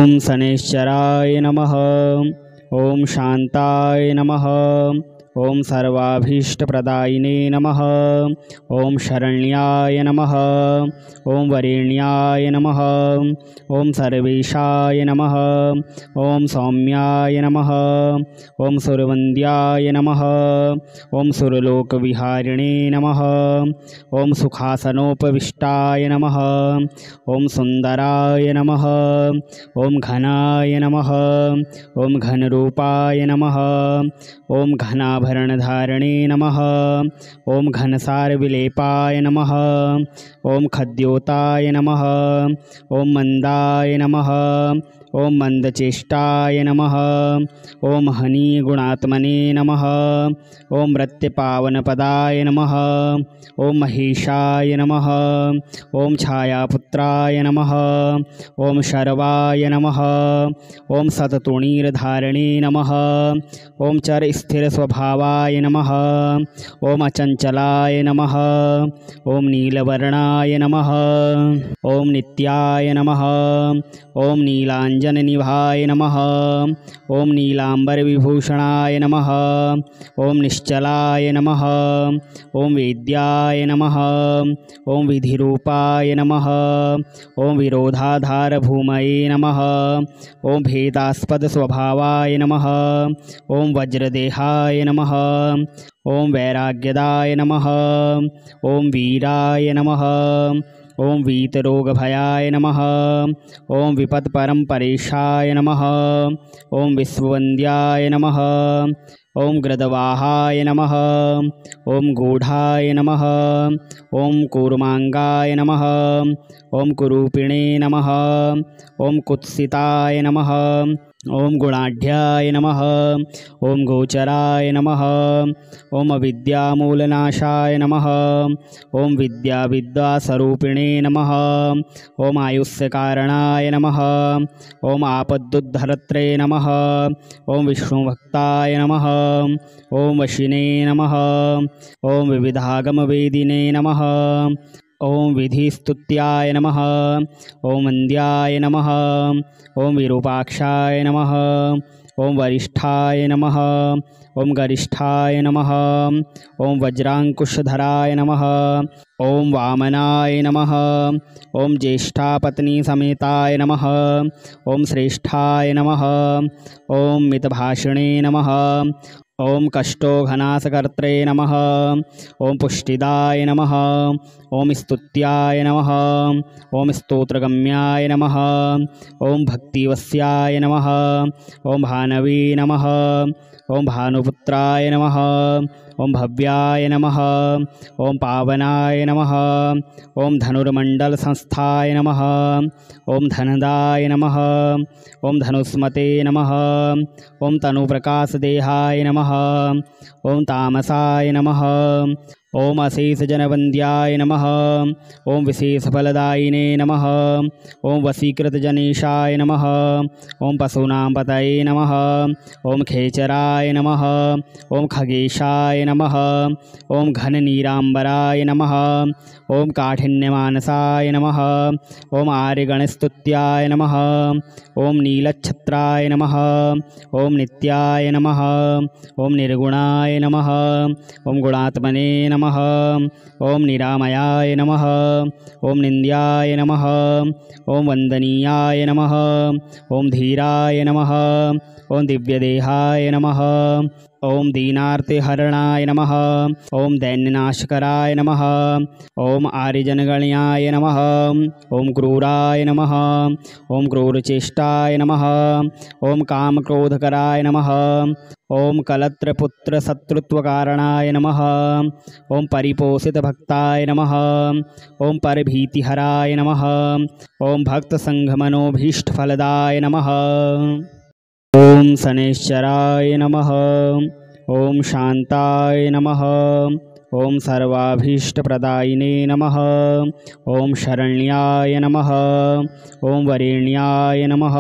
ओम शनैश्चराय नमः। ओम शांताय नमः। ओम सर्वाभीष्टप्रदायिने नमः। ओम शरण्याय नमः। ओम वरेण्याय नमः। ओम सर्वेशाय नमः। ओम सौम्याय नमः। ओम सुरवन्द्याय नमः। ओम सुरलोकविहारिणे नमः। ओम सुखासनोपविष्टाय नमः। ओम सुंदराय नमः। ओम घनाय नमः। ओम घनरूपाय नमः। ओम घनाभरणधारिणे नमः। ओम घनसारविलेपाय नमः। ओम खद्योताय नमः। ओम मंदाय नमः। ओम मंदचेष्टाय नमः। ओम हनीगुणात्मने नमः। ओम मृत्युपावनपदाय नमः। ओम महेशाय नमः। ओम छायापुत्राय नमः। ओम शर्वाय नमः। ओम सततुणीरधारिणे नमः। ओम चर स्थिर स्वभावाय नमः। ओम अचंचलाय नमः। ओम नीलवर्णाय नमः। ओम नित्याय नमः। ओम नीलांजननिभाय नमः। ओम नीलांबरविभूषणाय नमः। ओम निश्चलाय नमः। ओम वेद्याय नमः। ओम विधिरूपाय नमः। ओम विरोधाधारभूमये नमः। ओम भेदास्पदस्वभावाय नमः। ओम वज्रदेहाय नमः। ओम वैराग्यदाय नमः। ओम वीराय नमः। ओम वीतरोगभयाय नमः। ओम विपत्परम्परेशाय नमः। ओम विश्ववन्द्याय नमः। ओम गृदवाहाय नमः। ओम गूढ़ाय नमः। ओम कूर्मांगाय नमः। ओम कुरूपिणे नमः। ओम कुत्सिताय नमः। ओम गुणाढ्याय नमः। ओम गोचराय नमः। ओम अविद्यामूलनाशाय नमः। ओम विद्याविद्यास्वरूपिणे नमः। ओम आयुष्यकारणाय नमः। ओम आपदुद्धरत्रे नमः। ओम विष्णुभक्ताय नमः। ओम वशिने नमः। ओम विविधागमवेदिने नमः। ओम विधिस्तुत्याय नमः। ओम वन्द्याय नमः। ओम विरूपाक्षाय नमः। ओम वरिष्ठाय नमः। ओम गरिष्ठाय नमः। ओम वज्रांकुशधराय नमः। ओम वामनाय नमः। ओम ज्येष्ठापत्नी समेताय नमः। ओम श्रेष्ठाय नमः। ओम मितभाषिणे नमः। ओम कष्टोघनासकर्त्रे नमः। ओम पुष्टिदाय नमः। ओम स्तुत्याय नमः। ओम स्तोत्रगम्याय नमः। ओम भक्तिवस्याय नमः। ओम भानवे नमः। ओम भानुपुत्राय नमः। ओम भव्याय नमः। ओम पावनाय नमः। ओम धनुर्मंडल संस्थाय नमः। ओम धनदाय नमः। ओम धनुस्मते नमः। ओम तनुप्रकाशदेहाय नमः। ओम तामसाय नमः। ओम अशेषजनवन्द्याय नमः। ओम विशेषफलदायिने नमः। ओम वशीकृतजनेशाय नमः। ओम पशूनां पतये नमः। ओम खेचराय नमः। ओम खगेशाय नमः। ओम घननीरांबराय नमः। ओम काठिन्यमानसाय नमः। ओम आर्यगणस्तुत्याय नमः। ओम नीलच्छत्राय नमः। ओम नित्याय नमः। ओम निर्गुणाय नमः। ओम गुणात्मने नमः। ओम निरामयाय नमः। ओम निन्द्याय नमः। ओम वंदनीयाय नमः। ओम धीराय नमः। ओम दिव्यदेहाय नमः। ओम दीनार्तिहरणाय नमः। ओम दैन्यनाशकराय नमः। ओम आर्यजनगण्याय नमः। ओम क्रूराय नमः। ओम क्रूरचेष्टाय नमः। ओम कामक्रोधकराय नमः। ओम कलत्रपुत्रशत्रुत्वकारणाय नमः। ओम परिपोषितभक्ताय नमः। ओम परभीतिहराय नमः। ओम भक्तसंघमनोभीष्टफलदाय नमः। ओम शनैश्चराय नमः। ओम शांताय नमः। ॐ सर्वाभीष्टप्रदायिने नमः। ॐ शरण्याय नमः। ॐ वरेण्याय नमः।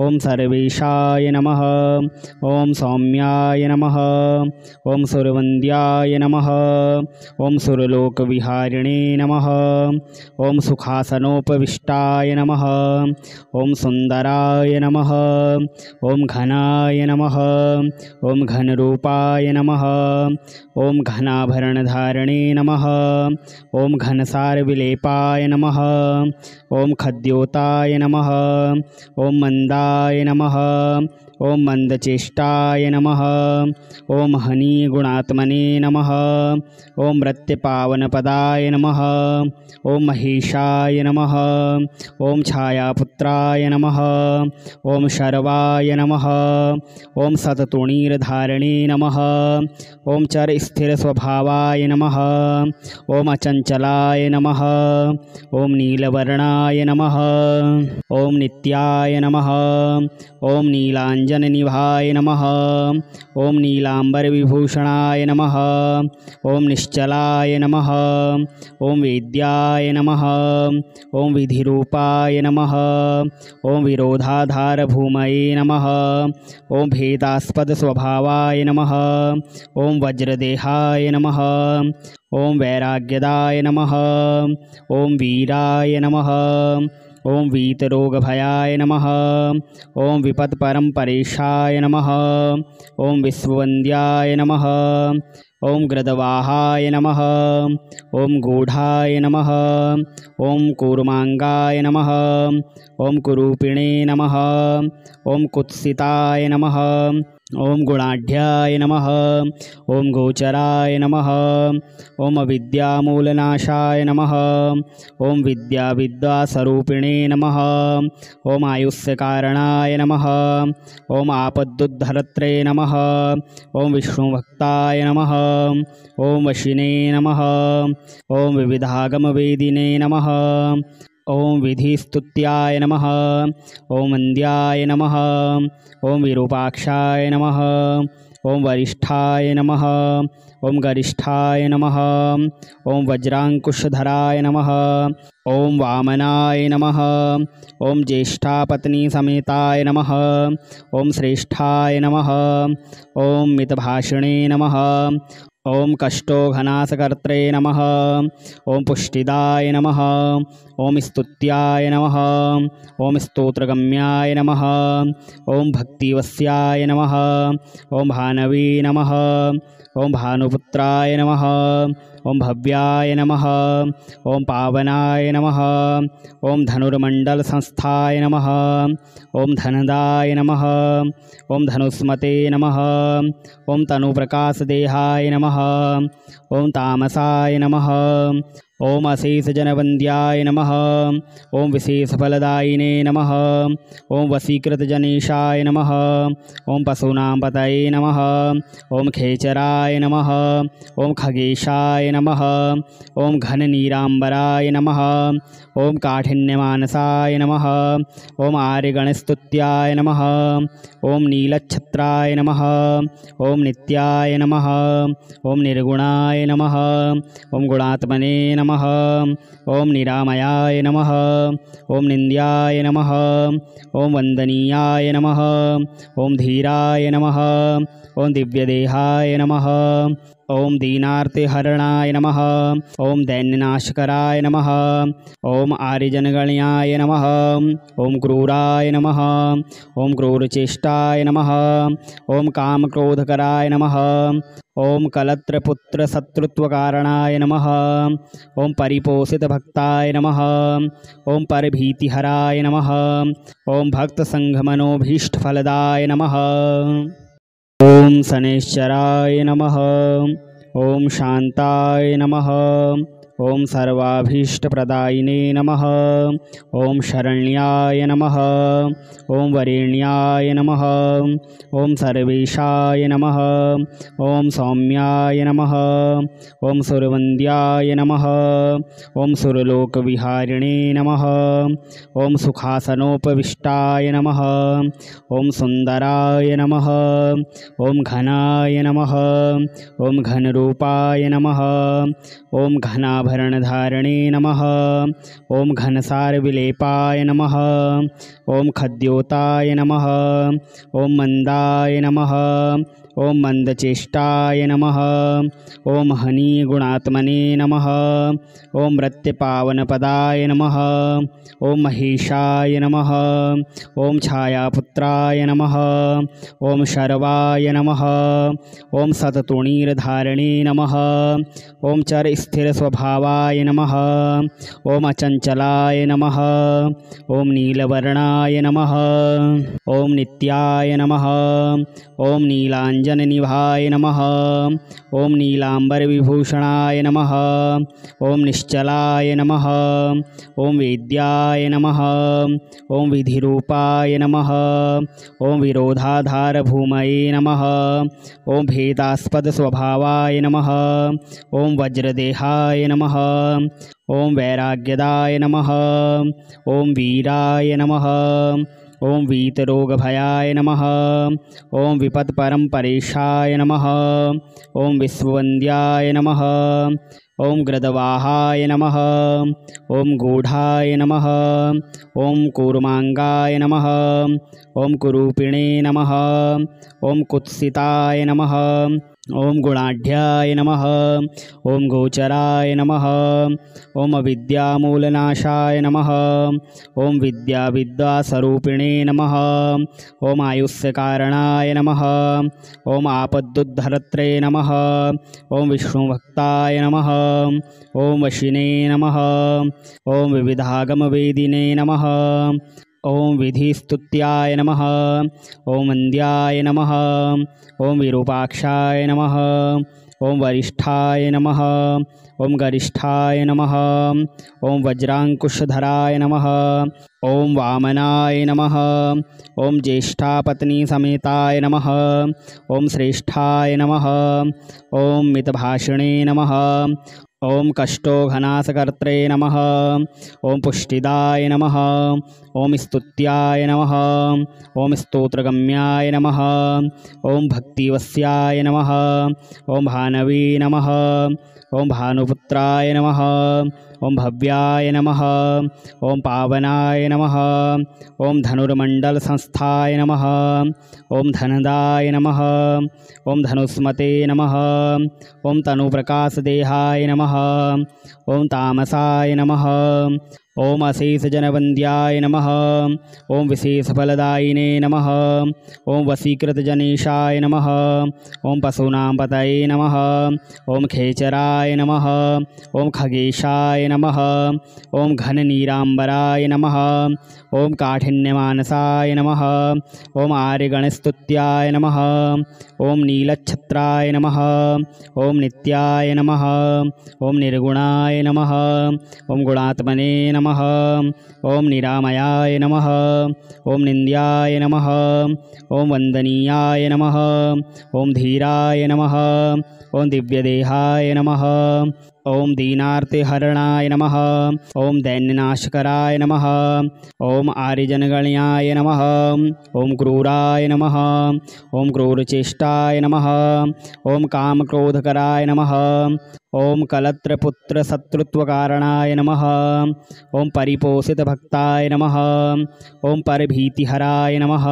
ॐ सर्वेशाय नमः। ॐ सौम्याय नमः। ॐ सुरवन्द्याय नमः। ॐ सुरलोकविहारिणे नमः। ॐ सुखासनोपविष्टाय नमः। ॐ सुन्दराय नमः। ॐ घनाय नमः। ॐ घनरूपाय नमः। ॐ घनाभरणधारिणे नमः। ॐ घनसारविलेपाय नमः। ॐ खद्योताय नमः। ॐ मन्दाय नमः। ॐ मन्दचेष्टाय नमः। ॐ हनीगुणात्मने नमः। ॐ मृत्यपावनपदाय नमः। ॐ महेशाय नमः। ॐ छायापुत्राय नमः। ॐ शर्वाय नमः। ॐ सततुणीरधारिणे नमः। ॐ चरस्थिरस्वभावाय नमः। ॐ अचञ्चलाय नमः। ॐ नीलवर्णाय नमः। ॐ नित्याय नमः। ॐ नीलाञ्जननिभाय नमः। ॐ नीलाम्बरविभूषणाय नमः। ॐ निश्चलाय नमः। ॐ वेद्याय नमः। ॐ विधिरूपाय नमः। ॐ विरोधाधारभूमये नमः। ॐ भेदास्पदस्वभावाय नमः। ॐ वज्रदेहाय नमः। ॐ वैराग्यदाय नमः। ॐ वीराय नमः। ॐ वीतरोगभयाय नमः। ॐ विपत्परम्परेशाय नमः। ॐ विश्ववन्द्याय नमः। ॐ ग्रदवाहाय नमः। ॐ गूढाय नमः। ॐ कूर्माङ्गाय नमः। ॐ कुरूपिणे नमः। ॐ कुत्सिताय नमः। ॐ गुणाढ्याय नमः। ॐ गोचराय नमः। ॐ अविद्यामूलनाशाय नमः। ॐ विद्याविद्यास्वरूपिणे नमः। ॐ आयुष्यकारणाय नमः। ॐ आपदुद्धरत्रे नमः। ॐ विष्णुभक्ताय नमः। ॐ वशिने नमः। ॐ विविधागमवेदिने नमः। ॐ विधिस्तुत्याय नमः। ॐ वन्द्याय नमः। ॐ विरूपाक्षाय नमः। ॐ वरिष्ठाय नमः। ॐ गरिष्ठाय नमः। ॐ वज्राङ्कुशधराय नमः। ॐ वामनाय नमः। ॐ ज्येष्ठापत्नीसमेताय नमः। ॐ श्रेष्ठाय नमः। ॐ मितभाषिणे नमः। ॐ कष्टोघनासकर्त्रे नमः। ॐ पुष्टिदाय नमः। ॐ स्तुत्याय नमः। ॐ स्तोत्रगम्याय नमः। ॐ भक्तिवस्याय नमः। ॐ भानवे नमः। ॐ भानुपुत्राय नमः। ॐ भव्याय नमः। ॐ पावनाय नमः। ॐ धनुर्मण्डलसंस्थाय नमः। ॐ धनदाय नमः। ॐ धनुस्मते नमः। ॐ तनुप्रकाशदेहाय नमः। ॐ तामसाय नमः। ॐ अशेषजनवन्द्याय नमः। ॐ विशेषफलदायिने नमः। ॐ वशीकृतजनेशाय नमः। ॐ पशूनां पतये नमः। ॐ खेचराय नमः। ॐ खगेशाय नमः। ॐ घननीराम्बराय नमः। ॐ काठिन्यमानसाय नमः। ॐ आर्यगणस्तुत्याय नमः। ॐ नीलच्छत्राय नमः। ॐ नित्याय नमः। ॐ निर्गुणाय नमः। ॐ गुणात्मने नमः। ॐ निरामयाय नमः। ॐ निन्द्याय नमः। ॐ वन्दनीयाय नमः। ॐ धीराय नमः। ॐ दिव्यदेहाय नमः। ॐ दीनार्तिहरणाय नमः। ॐ दैन्यनाशकराय नमः। ॐ आर्यजनगण्याय नमः। ॐ क्रूराय नमः। ॐ क्रूरचेष्टाय नमः। ॐ कामक्रोधकराय नमः। ॐ कलत्रपुत्रशत्रुत्वकारणाय नमः। ॐ परिपोषितभक्ताय नमः। ॐ परभीतिहराय नमः। ॐ भक्तसङ्घमनोभीष्टफलदाय नमः। ॐ शनैश्चराय नमः। ॐ शान्ताय नमः। ॐ सर्वाभीष्टप्रदायिने नमः। ॐ शरण्याय नमः। ॐ वरेण्याय नमः। ॐ सर्वेशाय नमः। ॐ सौम्याय नमः। ॐ सुरवन्द्याय नमः। ॐ सुरलोकविहारिणे नमः। ॐ सुखासनोपविष्टाय नमः। ॐ सुन्दराय नमः। ॐ घनाय नमः। ॐ घनरूपाय नमः। ॐ घनाभरणधारिणे नमः। ॐ घनसारविलेपाय नमः। ॐ खद्योताय नमः। ॐ मंदाय नमः। ॐ मंदचेष्टाय नमः। ॐ महनीगुणात्मने नमः। ॐ मृत्यपावनपदाय नमः। ॐ महेशाय नमः। ॐ छायापुत्राय नमः। ॐ शर्वाय नमः। ॐ सततुणीरधारिणे नमः। ॐ चरस्थिरस्वभावाय नमः। ॐ अचञ्चलाय नमः। ॐ नीलवर्णाय नमः। ॐ नित्याय नमः। ॐ नीलाञ्जननिभाय नमः। ॐ नीलाम्बरविभूषणाय नमः। ॐ निश्चलाय नमः। ॐ वेद्याय नमः। ॐ विधिरूपाय नमः। ॐ विरोधाधारभूमये नमः। ॐ भेदास्पदस्वभावाय नमः। ॐ वज्रदेहाय नमः। ॐ वैराग्यदाय नमः। ॐ वीराय नमः। ॐ वीतरोगभयाय नमः। ॐ विपत्परम्परेशाय नमः। ॐ विश्ववन्द्याय नमः। ॐ ग्रदवाहाय नमः। ॐ गूढाय नमः। ॐ कूर्माङ्गाय नमः। ॐ कुरूपिणे नमः। ॐ कुत्सिताय नमः। ॐ गुणाढ्याय नमः। ॐ गोचराय नमः। ॐ अविद्यामूलनाशाय नमः। ॐ विद्याविद्यास्वरूपिणे नमः। ॐ आयुष्यकारणाय नमः। ॐ आपदुद्धरत्रे नमः। ॐ विष्णुभक्ताय नमः। ॐ वशिने नमः। ॐ विविधागमवेदिने नमः। ॐ विधिस्तुत्याय नमः। ॐ वन्द्याय नमः। ॐ विरूपाक्षाय नमः। ॐ वरिष्ठाय नमः। ॐ गरिष्ठाय नमः। ॐ वज्राङ्कुशधराय नमः। ॐ वामनाय नमः। ॐ ज्येष्ठापत्नीसमेताय नमः। ॐ श्रेष्ठाय नमः। ॐ मितभाषिणे नमः। ॐ कष्टोघनासकर्त्रे नमः। ॐ पुष्टिदाय नमः। ॐ स्तुत्याय नमः। ॐ स्तोत्रगम्याय नमः। ॐ भक्तिवस्याय नमः। ॐ भानवे नमः। ॐ भानुपुत्राय नमः। ॐ भव्याय नमः। ॐ पावनाय नमः। ॐ धनुर्मण्डलसंस्थाय नमः। ॐ धनदाय नमः। ॐ धनुस्मते नमः। ॐ तनुप्रकाशदेहाय नमः। ॐ तामसाय नमः। ॐ अशेषजनवन्द्याय नमः। ॐ विशेषफलदायिने नमः। ॐ वशीकृतजनेशाय नमः। ॐ पशूनां पतये नमः। ॐ खेचराय नमः। ॐ खगेशाय नमः। ॐ घननीराम्बराय नमः। ॐ काठिन्यमानसाय नमः। ॐ आर्यगणस्तुत्याय नमः। ॐ नीलच्छत्राय नमः। ॐ नित्याय नमः। ॐ निर्गुणाय नमः। ॐ गुणात्मने नमः। ॐ निरामयाय नमः। ॐ निन्द्याय नमः। ॐ वन्दनीयाय नमः। ॐ धीराय नमः। ॐ दिव्यदेहाय नमः। ॐ दीनार्तिहरणाय नमः। ॐ दैन्यनाशकराय नमः। ॐ आर्यजनगण्याय नमः। ॐ क्रूराय नमः। ॐ क्रूरचेष्टाय नमः। ॐ कामक्रोधकराय नमः। ॐ कलत्रपुत्रशत्रुत्वकारणाय नमः। ॐ परिपोषितभक्ताय नमः। ॐ परभीतिहराय नमः।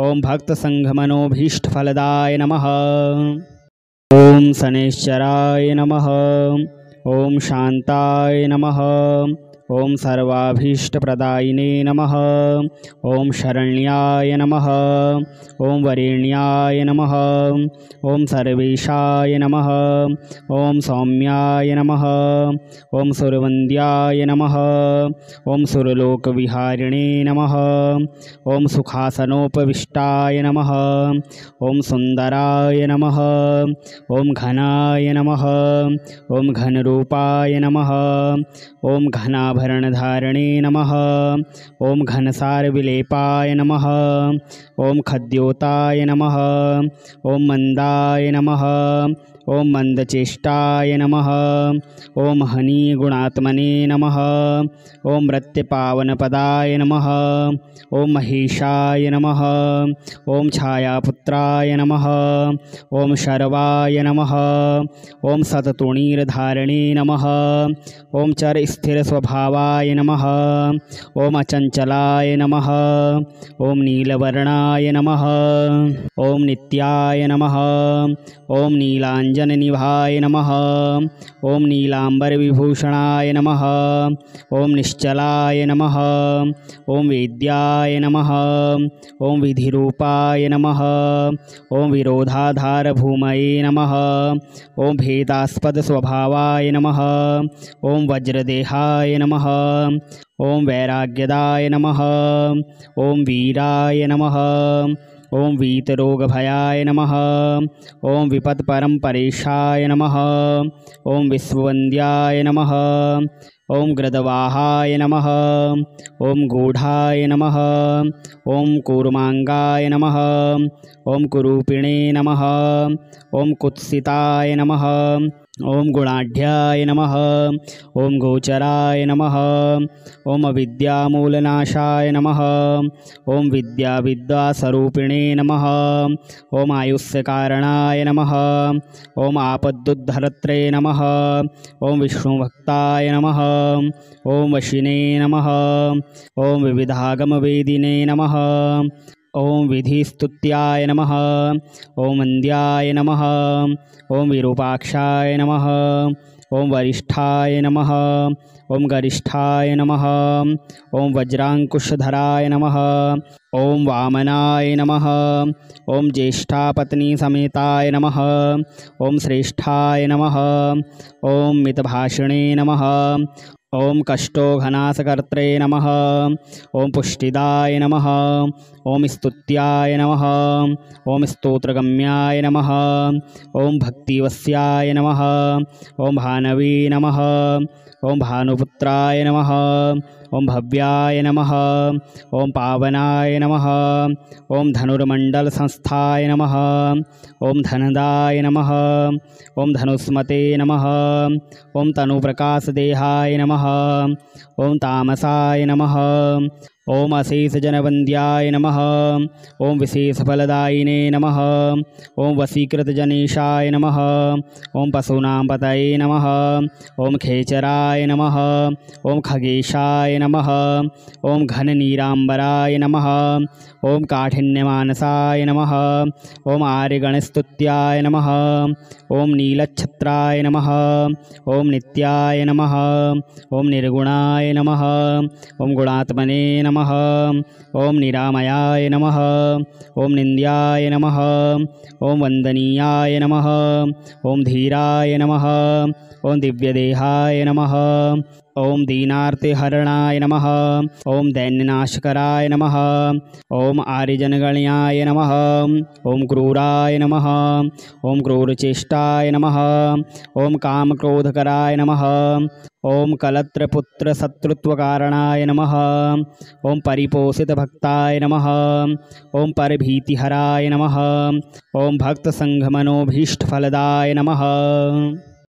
ॐ भक्तसङ्घमनोभीष्टफलदाय नमः। ॐ शनैश्चराय नमः। ॐ शान्ताय नमः। ॐ सर्वाभीष्टप्रदायिने नमः। ॐ शरण्याय नमः। ॐ वरेण्याय नमः। ॐ सर्वेशाय नमः। ॐ सौम्याय नमः। ॐ सुरवन्द्याय नमः। ॐ सुरलोकविहारिणे नमः। ॐ सुखासनोपविष्टाय नमः। ॐ सुन्दराय नमः। ॐ घनाय नमः। ॐ घनरूपाय नमः। ॐ घनाभरणधारिणे नमः। ॐ घनसारविलेपाय नमः। ॐ खद्योताय नमः। ॐ मन्दाय नमः। ॐ मन्दचेष्टाय नमः। ॐ महनीगुणात्मने नमः। ॐ मृत्यपावनपदाय नमः। ॐ महेशाय नमः। ॐ छायापुत्राय नमः। ॐ शर्वाय नमः। ॐ सततुणीरधारिणे नमः। ॐ चरस्थिरस्वभावाय नमः। ॐ अचञ्चलाय नमः। ॐ नीलवर्णाय नमः। ॐ नित्याय नमः। ॐ नीलाञ्जननिभाय नमः। ॐ नीलाम्बरविभूषणाय नमः। ॐ निश्चलाय नमः। ॐ वेद्याय नमः। ॐ विधिरूपाय नमः। ॐ विरोधाधारभूमये नमः। ॐ भेदास्पदस्वभावाय नमः। ॐ वज्रदेहाय नमः। ॐ वैराग्यदाय नमः। ॐ वीराय नमः। ॐ वीतरोगभयाय नमः। ॐ विपत्परम्परेशाय नमः। ॐ विश्ववन्द्याय नमः। ॐ गृदवाहाय नमः। ॐ गूढाय नमः। ॐ कूर्माङ्गाय नमः। ॐ कुरूपिणे नमः। ॐ कुत्सिताय नमः। ॐ गुणाढ्याय नमः। ॐ गोचराय नमः। ॐ अविद्यामूलनाशाय नमः। ॐ विद्याविद्यास्वरूपिणे नमः। ॐ आयुष्यकारणाय नमः। ॐ आपदुद्धरत्रे नमः। ॐ विष्णुभक्ताय नमः। ॐ वशिने नमः। ॐ विविधागमवेदिने नमः। ॐ विधिस्तुत्याय नमः। ॐ वन्द्याय नमः। ॐ विरूपाक्षाय नमः। ॐ वरिष्ठाय नमः। ॐ गरिष्ठाय नमः। ॐ वज्राङ्कुशधराय नमः। ॐ वामनाय नमः। ॐ ज्येष्ठापत्नीसमेताय नमः। ॐ श्रेष्ठाय नमः। ॐ मितभाषिणे नमः। ॐ कष्टोघनासकर्त्रे नमः। ॐ पुष्टिदाय नमः। ॐ स्तुत्याय नमः। ॐ स्तोत्रगम्याय नमः। ॐ भक्तिवस्याय नमः। ॐ भानवे नमः। ॐ भानुपुत्राय नमः। ॐ भव्याय नमः। ॐ पावनाय नमः। ॐ धनुर्मण्डलसंस्थाय नमः। ॐ धनदाय नमः। ॐ धनुस्मते नमः। ॐ तनुप्रकाशदेहाय नमः। ॐ तामसाय नमः। ॐ अशेषजनवन्द्याय नमः। ॐ विशेषफलदायिने नमः। ॐ वशीकृतजनेशाय नमः। ॐ पशूनां पतये नमः। ॐ खेचराय नमः। ॐ खगेशाय नमः। ॐ घननीराम्बराय नमः। ॐ काठिन्यमानसाय नमः। ॐ आर्यगणस्तुत्याय नमः। ॐ नीलच्छत्राय नमः। ॐ नित्याय नमः। ॐ निर्गुणाय नमः। ॐ गुणात्मने नमः। ॐ निरामयाय नमः। ॐ निन्द्याय नमः। ॐ वन्दनीयाय नमः। ॐ धीराय नमः। ॐ दिव्यदेहाय नमः। ॐ दीनार्तिहरणाय नमः। ॐ दैन्यनाशकराय नमः। ॐ आर्यजनगण्याय नमः। ॐ क्रूराय नमः। ॐ क्रूरचेष्टाय नमः। ॐ कामक्रोधकराय नमः। ॐ कलत्रपुत्रशत्रुत्वकारणाय नमः। ॐ परिपोषितभक्ताय नमः। ॐ परभीतिहराय नमः। ॐ भक्तसङ्घमनोभीष्टफलदाय नमः।